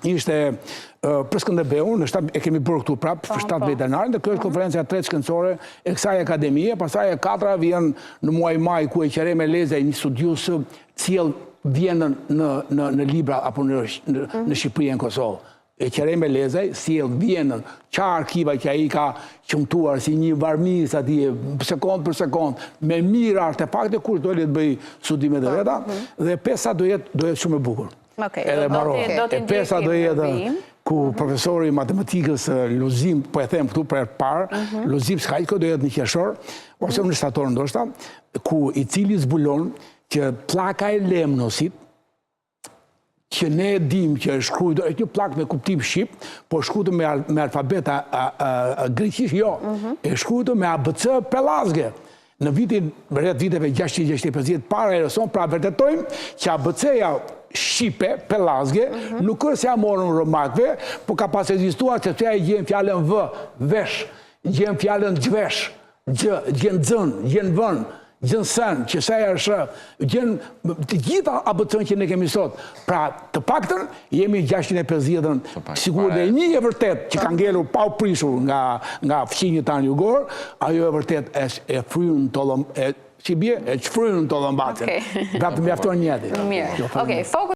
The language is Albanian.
Ishte për Skënderbeu, e kemi bërë këtu prapë për 7 veteranarë, dhe kjo është konferenca e 3 shkencore e kësaj akademie, pastaj e 4 vjen në muaj maj, ku e Qereme Lezaj, një studius, cilë vjen në Libra apo në Shqipëri e në Kosovë. E Qereme Lezaj, cilë vjen qa arkiva që a i ka qëmtuar si një varmis atje, sekond për sekond, me mira artefakte, kur dojnë të bëj studimet e veta, dhe pesa do jetë shumë e bukur. Edhe maro, e pesa do jetë ku profesori matematikës Luzim, po e them këtu për parë, Luzim Skajko do jetë në qershor, ose në shtator ndoshta, ku i cili zbulon që plaka e lemnosit, që ne dim që është shkruajtur, është një plak me kuptim shqip, po shkruajtur me alfabet greqisht, jo, është shkruajtur me ABC pelazge. Në viteve 650 para ereson, pra vërtetojmë që ABC-ja Shqipe, pelazge, nuk është se ja morën romakve, po ka pas ekzistuar që të ja i gjenë fjallën vë, vesh, gjenë fjallën gjvesh, gjenë dzën, gjenë vën, gjenë sen, që sa e është, gjenë të gjitha ABC-n që ne kemi sot. Pra, të paktën, jemi 650, sigur dhe një e vërtet që ka ngelur pa u prishur nga fqinjë tanë jugor, ajo e vërtet e fryrën të lëmë, që bje, e që fryrën të lëmbatën. Pra të mjafton njëti. Mirë.